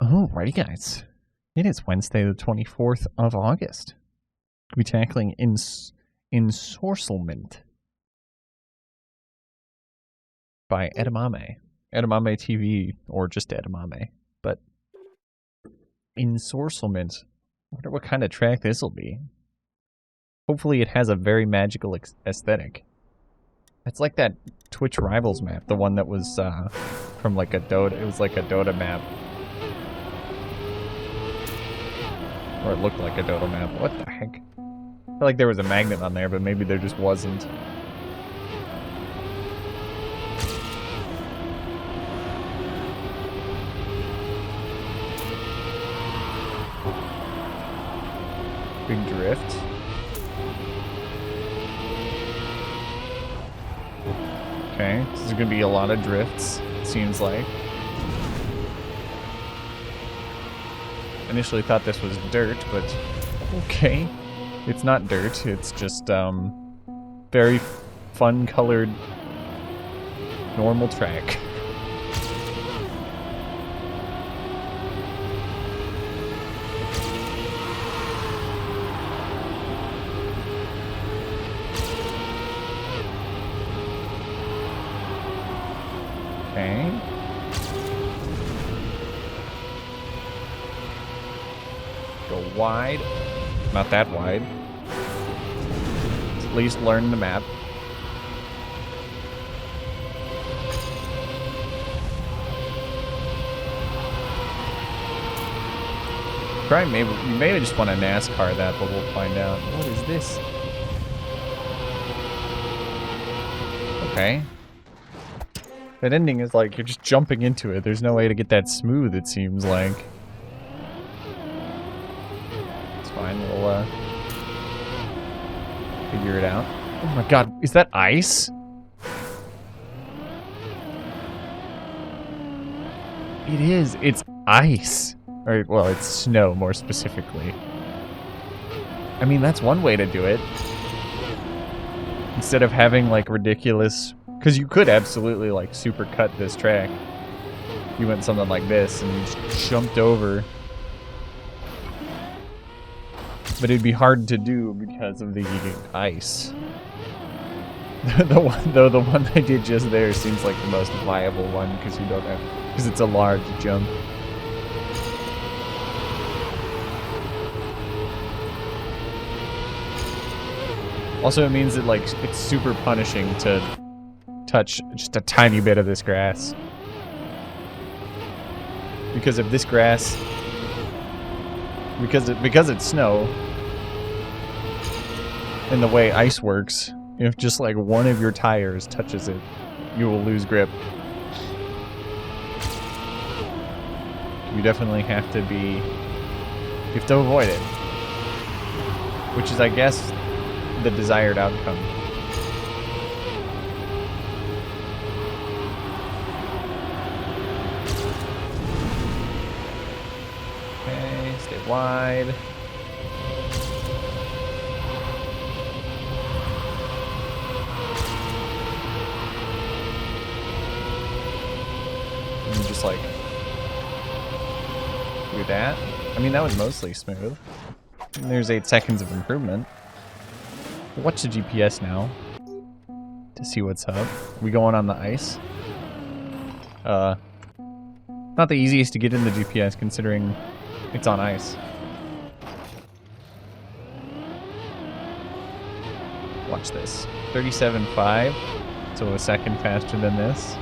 Alrighty, guys. It is Wednesday, the 24th of August. We'll be tackling Ensorcellment by Edamame. Edamame TV, or just Edamame. But Ensorcellment. I wonder what kind of track this will be. Hopefully it has a very magical aesthetic. It's like that Twitch Rivals map, the one that was from like a Dota. It was like a Dota map. Or it looked like a Dota map. What the heck? I feel like there was a magnet on there, but maybe there just wasn't. Big drift. Okay, this is gonna be a lot of drifts, it seems like. Initially thought this was dirt, but okay. It's not dirt, it's just very fun colored normal track. Okay. Go wide. Not that wide. At least learn the map. Probably maybe just want to NASCAR that, but we'll find out. What is this? Okay. That ending is like you're just jumping into it. There's no way to get that smooth, it seems like. It's fine, we'll figure it out. Oh my god, is that ice? It is, it's ice. Or, well, it's snow, more specifically. I mean, that's one way to do it. Instead of having, like, ridiculous... Because you could absolutely, like, super cut this track. You went something like this, and you just jumped over. But it'd be hard to do because of the ice. The one I did just there seems like the most viable one, because you don't have... Because it's a large jump. Also, it means that, like, it's super punishing to touch just a tiny bit of this grass. Because if this grass... Because it's snow, and the way ice works, if just, like, one of your tires touches it, you will lose grip. You definitely have to be... You have to avoid it. Which is, I guess... the desired outcome. Okay, stay wide. And just like do that. I mean, that was mostly smooth. And there's 8 seconds of improvement. Watch the GPS now to see what's up. We going on the ice? Not the easiest to get in the GPS considering it's on ice. Watch this. 37.5, so a second faster than this.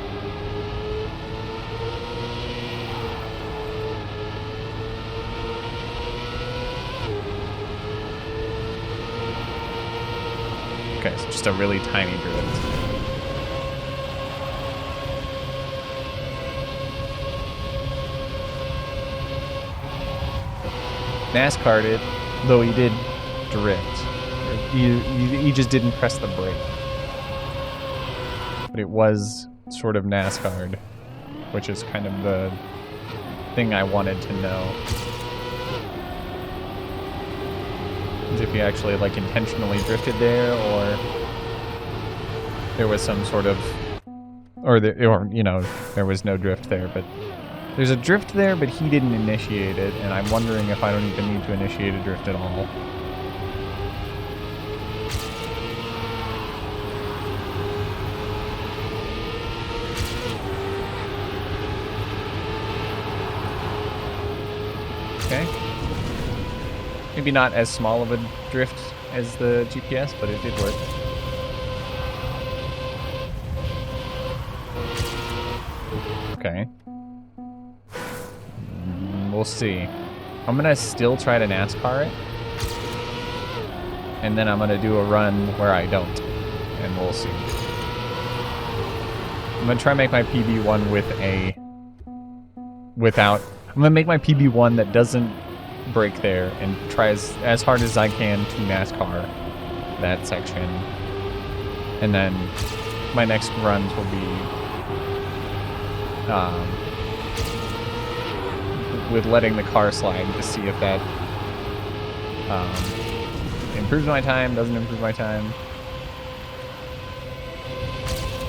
Okay, so just a really tiny drift. NASCAR'd it, though he did drift. He just didn't press the brake. But it was sort of NASCAR'd, which is kind of the thing I wanted to know. If he actually like intentionally drifted there, or there was some sort of, or you know, there was no drift there, but There's a drift there, but he didn't initiate it, and I'm wondering if I don't even need to initiate a drift at all. Okay. Maybe not as small of a drift as the GPS, but it did work. Okay. We'll see. I'm gonna still try to NASCAR it. And then I'm gonna do a run where I don't. And we'll see. I'm gonna try and make my PB1 with a... without... I'm gonna make my PB1 that doesn't break there and try as hard as I can to NASCAR that section. And then my next runs will be with letting the car slide to see if that improves my time, doesn't improve my time.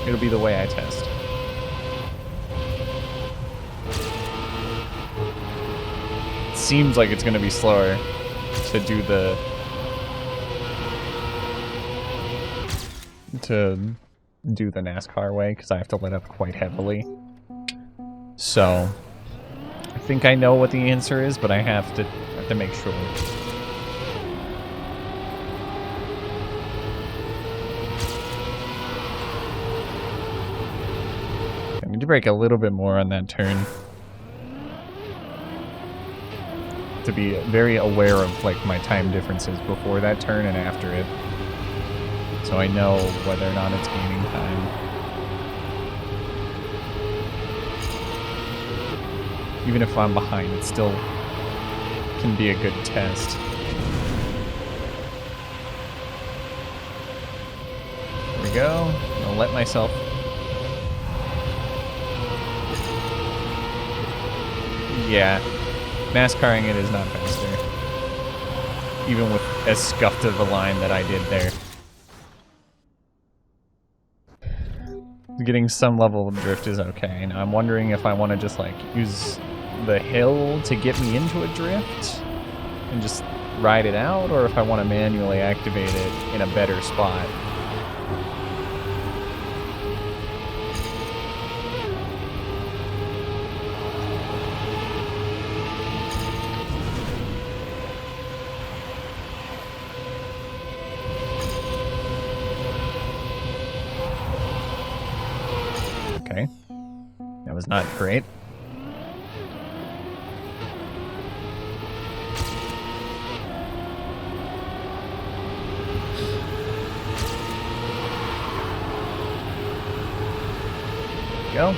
It'll be the way I test. It seems like it's going to be slower to do the NASCAR way because I have to let up quite heavily. So I think I know what the answer is, but I have to make sure. I need to brake a little bit more on that turn to be very aware of like my time differences before that turn and after it, so I know whether or not it's gaining time. Even if I'm behind, it still can be a good test. There we go. I'll let myself... Yeah. NASCARing it is not faster. Even with as scuffed of a line that I did there. Getting some level of drift is okay. Now I'm wondering if I want to just like use the hill to get me into a drift and just ride it out, or if I want to manually activate it in a better spot. Okay. That was not great. Go.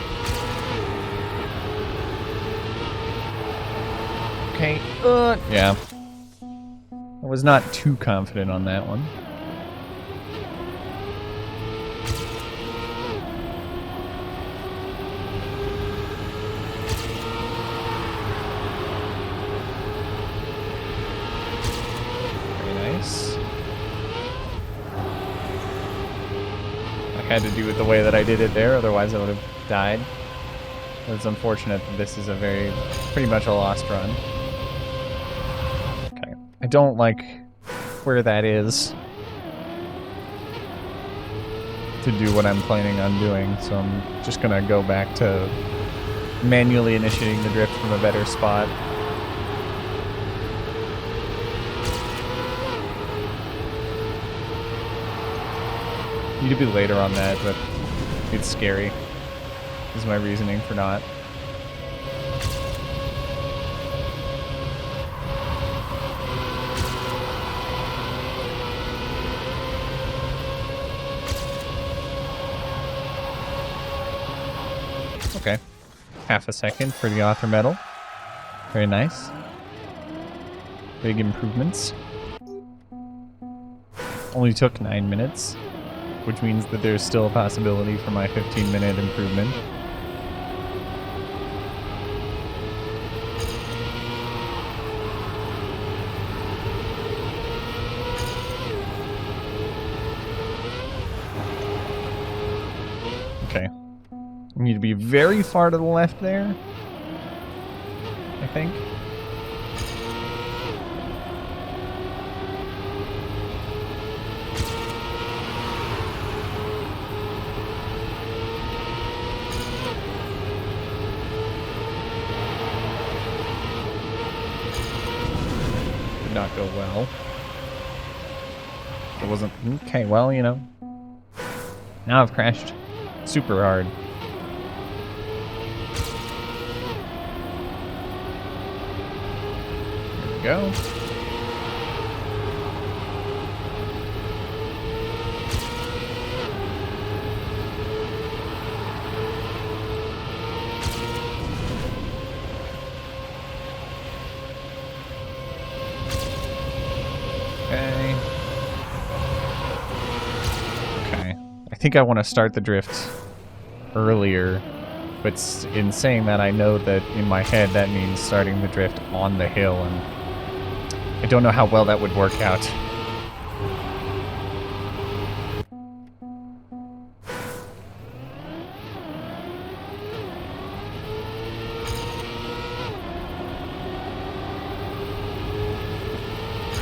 Okay. Yeah. I was not too confident on that one. Very nice. I had to do it the way that I did it there, otherwise I would have died. It's unfortunate that this is pretty much a lost run. Okay. I don't like where that is to do what I'm planning on doing, so I'm just gonna go back to manually initiating the drift from a better spot. Need to be later on that, but it's scary. Is my reasoning for not. Okay. Half a second for the author medal. Very nice. Big improvements. Only took 9 minutes, which means that there's still a possibility for my 15-minute improvement. Okay. I need to be very far to the left there. think. Did not go well. It wasn't... Okay, well, you know. Now I've crashed super hard. Here we go. I think I want to start the drift earlier, but in saying that, I know that in my head that means starting the drift on the hill, and I don't know how well that would work out.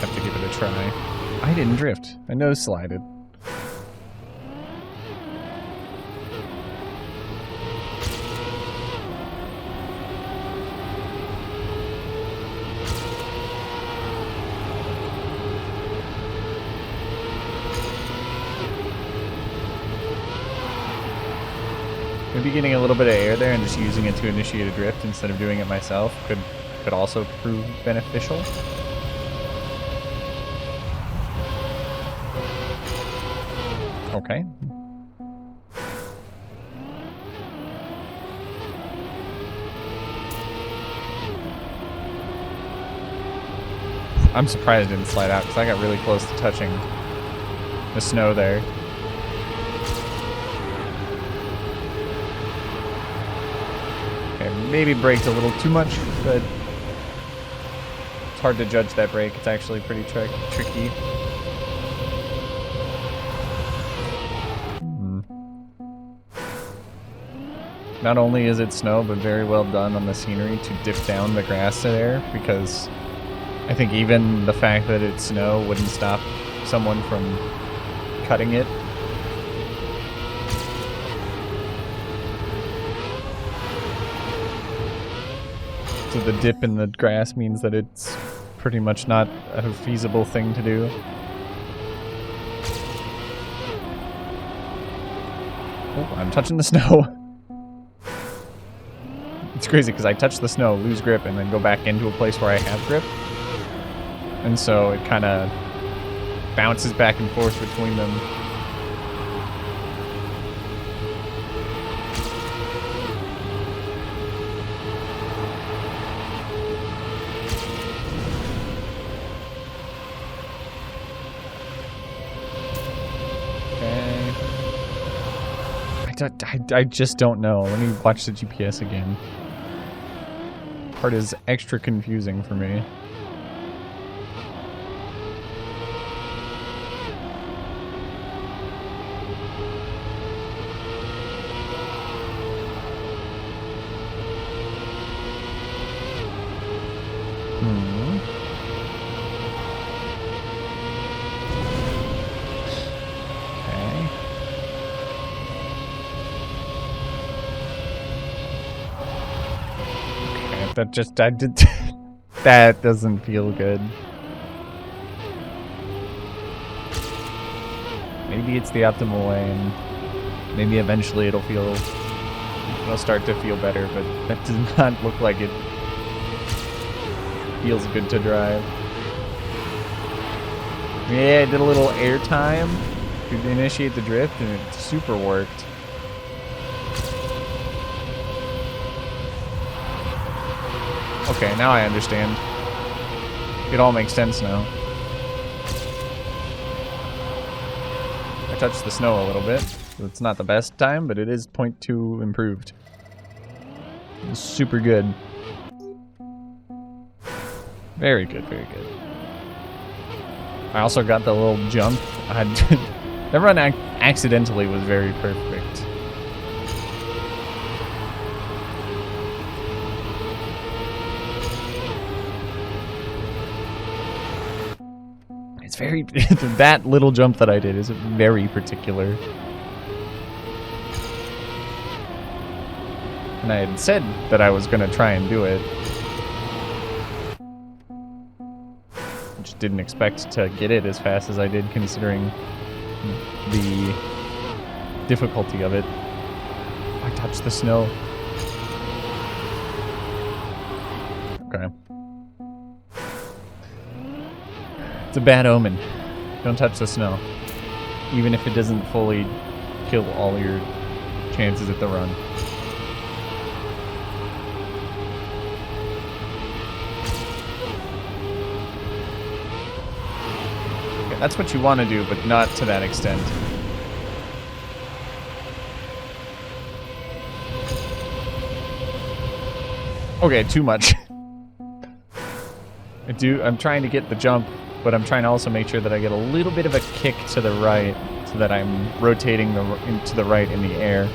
Have to give it a try. I didn't drift. I nose slided. Maybe getting a little bit of air there and just using it to initiate a drift instead of doing it myself could also prove beneficial. Okay. I'm surprised it didn't slide out because I got really close to touching the snow there. Maybe braked a little too much, but it's hard to judge that brake. It's actually pretty tricky. Not only is it snow, but very well done on the scenery to dip down the grass there, because I think even the fact that it's snow wouldn't stop someone from cutting it. So the dip in the grass means that it's pretty much not a feasible thing to do. Oh, I'm touching the snow. It's crazy because I touch the snow, lose grip, and then go back into a place where I have grip. And so it kind of bounces back and forth between them. I just don't know. Let me watch the GPS again. Part is extra confusing for me. That doesn't feel good. Maybe it's the optimal way, and maybe eventually it'll start to feel better, but that does not look like it feels good to drive. Yeah, I did a little air time to initiate the drift, and it super worked. Okay, now I understand. It all makes sense now. I touched the snow a little bit. So it's not the best time, but it is 0.2 improved. It's super good. Very good, very good. I also got the little jump. That run accidentally was very perfect. It's very... that little jump that I did is very particular. And I had said that I was going to try and do it. I just didn't expect to get it as fast as I did, considering the difficulty of it. I touched the snow. Okay. It's a bad omen. Don't touch the snow. Even if it doesn't fully kill all your chances at the run. Okay, that's what you want to do, but not to that extent. Okay, too much. I'm trying to get the jump, but I'm trying to also make sure that I get a little bit of a kick to the right, so that I'm rotating to the right in the air,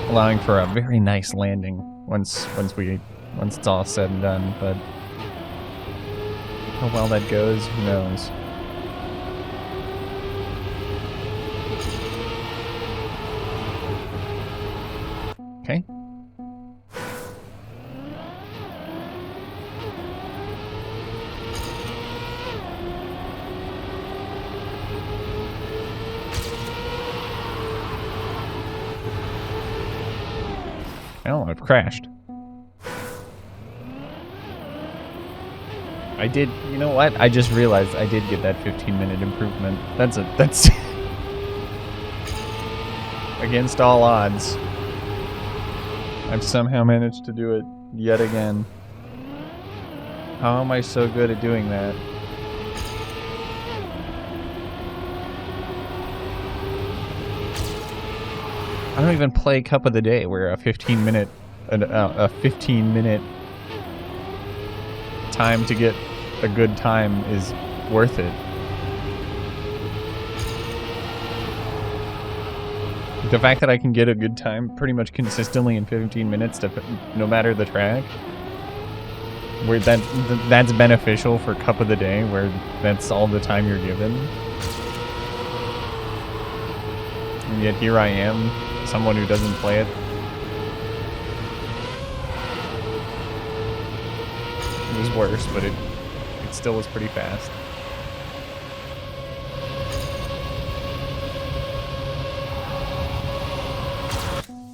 allowing for a very nice landing once it's all said and done. But how well that goes, who knows? Okay. Oh, I've crashed. I did, you know what? I just realized I did get that 15-minute improvement. That's against all odds. I've somehow managed to do it yet again. How am I so good at doing that? I don't even play Cup of the Day, where a 15-minute time to get a good time is worth it. The fact that I can get a good time pretty much consistently in 15 minutes, no matter the track, where that's beneficial for Cup of the Day, where that's all the time you're given. And yet here I am, someone who doesn't play it. It was worse, but it still was pretty fast.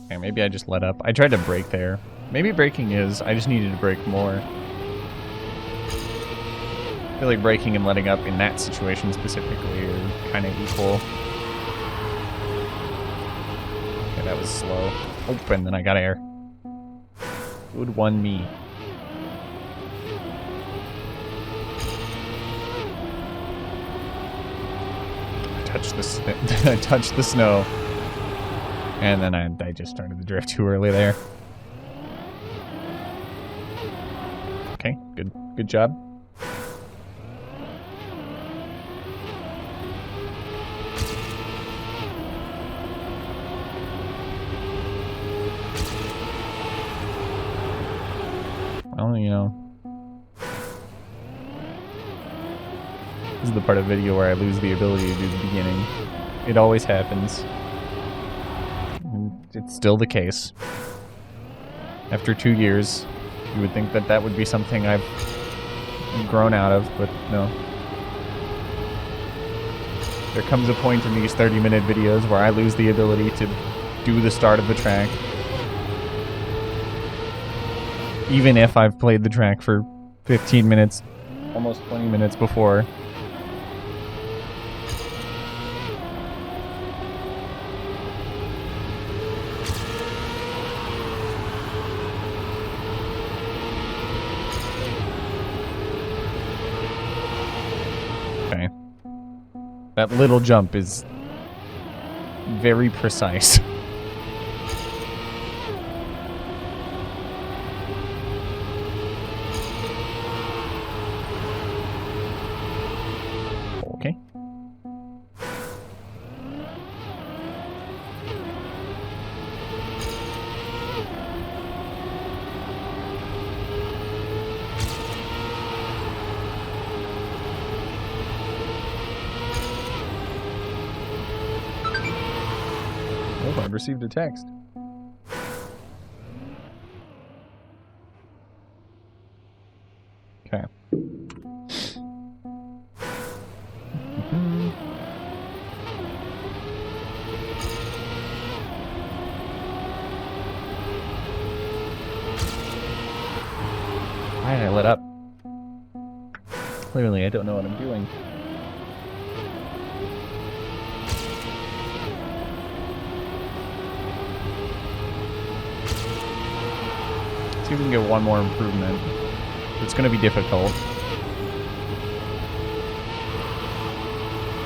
Okay, maybe I just let up. I tried to brake there. Maybe braking I just needed to brake more. I feel like braking and letting up in that situation specifically are kind of equal. Okay, that was slow. Oh, and then I got air. Good one me. I touched the snow, and then I just started the drift too early there. Okay, good job. Well, you know. This is the part of the video where I lose the ability to do the beginning. It always happens. And it's still the case. After 2 years, you would think that that would be something I've grown out of, but no. There comes a point in these 30-minute videos where I lose the ability to do the start of the track. Even if I've played the track for 15 minutes, almost 20 minutes before. Okay. That little jump is very precise. Okay. I've received a text. Okay. Why did I let up? Clearly, I don't know what I'm doing. Let's see if we can get one more improvement. It's going to be difficult.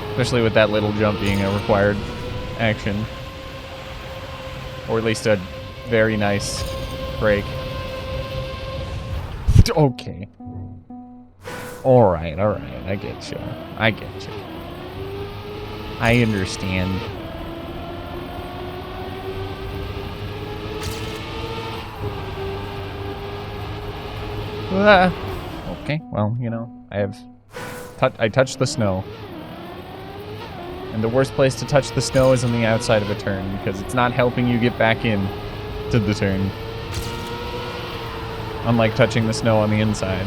Especially with that little jump being a required action. Or at least a very nice break. Okay. Alright, I get you. I get you. I understand. Okay, well, you know, I touched the snow. And the worst place to touch the snow is on the outside of a turn, because it's not helping you get back in to the turn. Unlike touching the snow on the inside,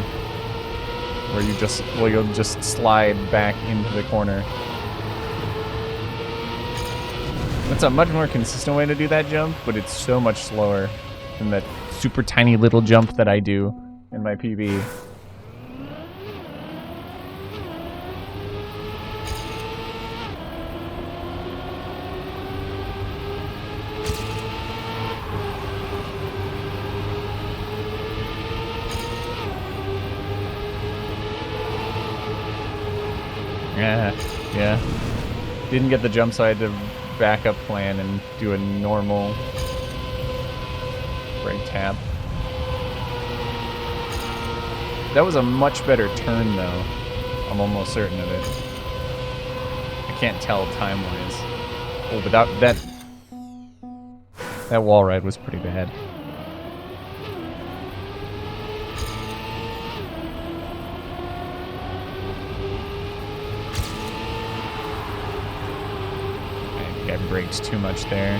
where you'll just slide back into the corner. That's a much more consistent way to do that jump, but it's so much slower than that super tiny little jump that I do in my PB. Yeah. Didn't get the jump, so I had to back up plan and do a normal brake tap. That was a much better turn, though. I'm almost certain of it. I can't tell time-wise. Oh, but that wall ride was pretty bad. I braked too much there.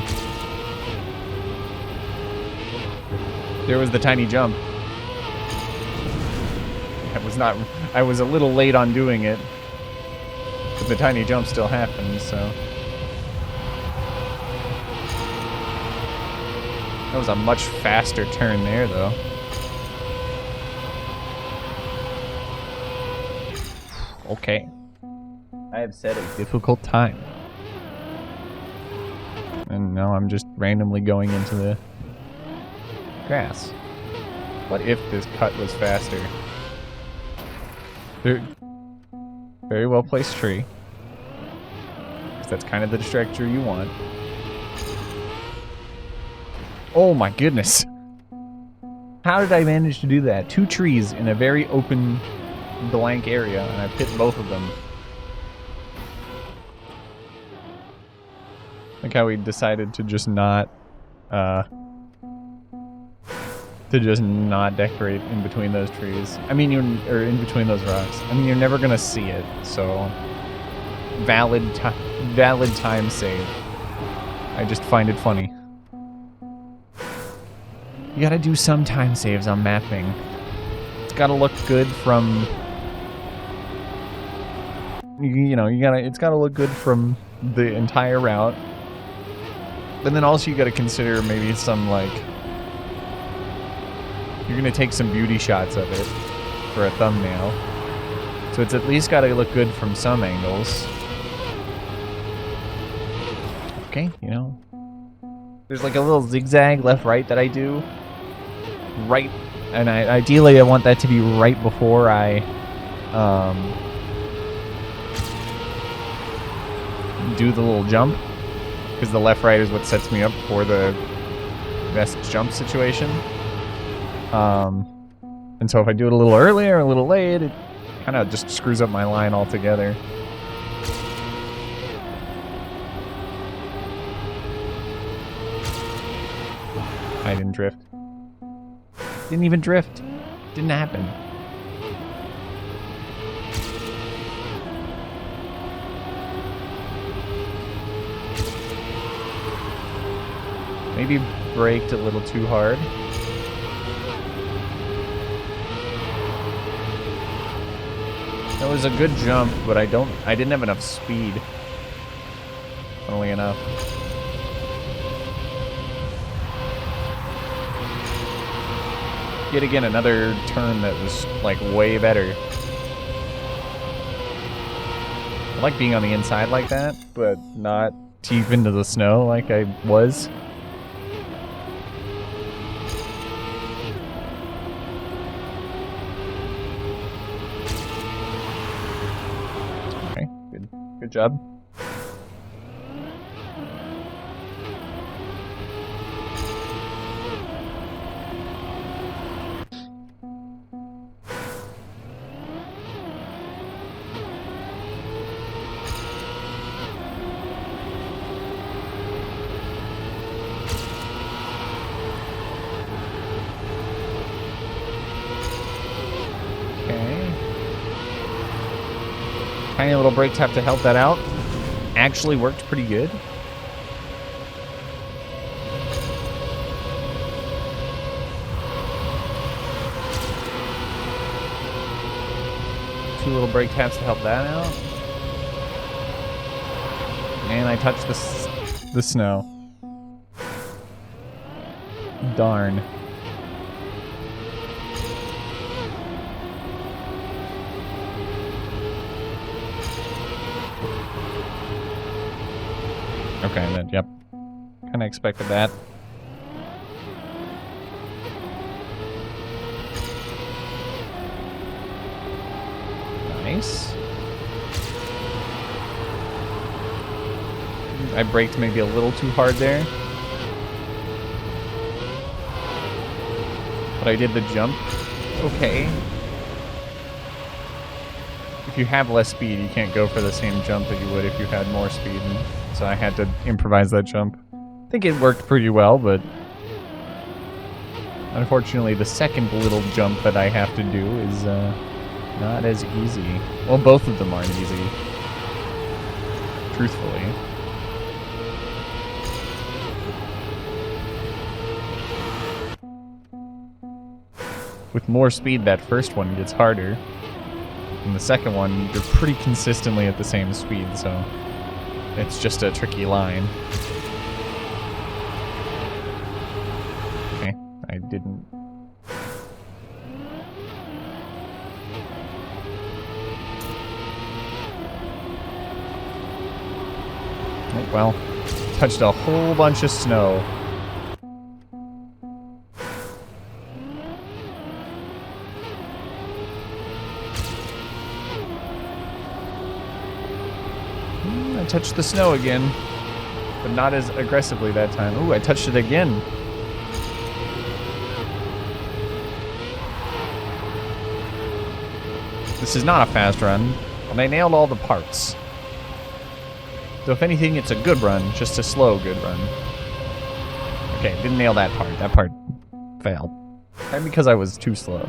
There was the tiny jump. I was a little late on doing it, but the tiny jump still happened, so. That was a much faster turn there, though. Okay. I have set a difficult time. And now I'm just randomly going into the grass. What if this cut was faster? Very well placed tree. Because that's kind of the trajectory you want. Oh my goodness. How did I manage to do that? 2 trees in a very open, blank area, and I've hit both of them. Like how we decided to just not decorate in between those trees. I mean, or in between those rocks. I mean, you're never gonna see it, so valid time save. I just find it funny. You gotta do some time saves on mapping. It's gotta look good from, it's gotta look good from the entire route. But then also you gotta consider maybe some, like, you're gonna take some beauty shots of it for a thumbnail. So it's at least gotta look good from some angles. Okay, you know. There's like a little zigzag left-right that I do. Right, and ideally I want that to be right before I do the little jump. Because the left-right is what sets me up for the best jump situation. And so if I do it a little early or a little late, it kind of just screws up my line altogether. I didn't drift. Didn't even drift. Didn't happen. Maybe braked a little too hard. That was a good jump, but I didn't have enough speed. Funnily enough. Yet again, another turn that was, like, way better. I like being on the inside like that, but not deep into the snow like I was. Okay, good job. Tiny little brake tap to help that out. Actually worked pretty good. Two little brake taps to help that out. And I touched the snow. Darn. Okay, then, yep. Kinda expected that. Nice. I braked maybe a little too hard there. But I did the jump. Okay. If you have less speed, you can't go for the same jump that you would if you had more speed. And so I had to improvise that jump. I think it worked pretty well, but unfortunately the second little jump that I have to do is not as easy. Well, both of them aren't easy, truthfully. With more speed, that first one gets harder. And the second one, you're pretty consistently at the same speed, so it's just a tricky line. Okay, I didn't... Oh, well, touched a whole bunch of snow. I touched the snow again, but not as aggressively that time. Ooh, I touched it again. This is not a fast run, and I nailed all the parts. So if anything, it's a good run, just a slow good run. Okay, didn't nail that part. That part failed. Probably because I was too slow.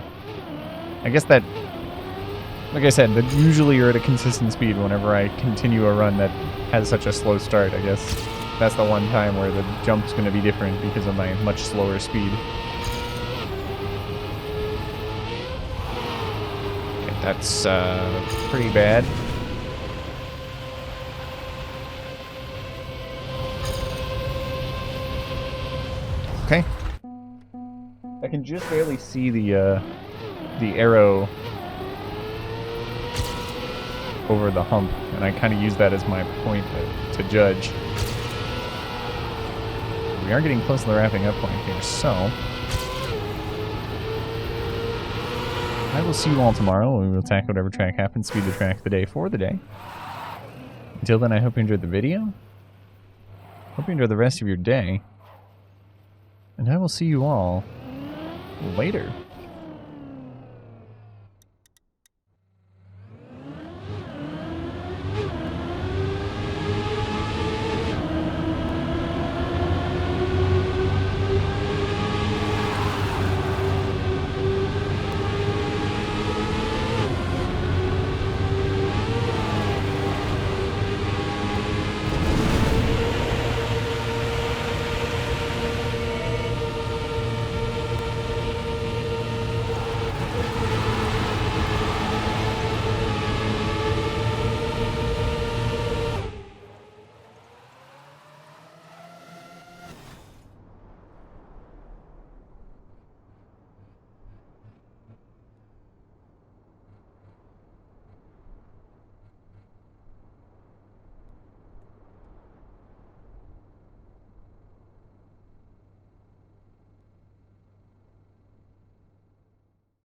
I guess that... Like I said, that usually you're at a consistent speed whenever I continue a run that has such a slow start, I guess. That's the one time where the jump's going to be different because of my much slower speed. Okay, that's pretty bad. Okay. I can just barely see the arrow over the hump, and I kind of use that as my point to judge. We are getting close to the wrapping up point here, so I will see you all tomorrow. We will tackle whatever track happens, speed the track the day for the day. Until then, I hope you enjoyed the video. Hope you enjoy the rest of your day. And I will see you all later.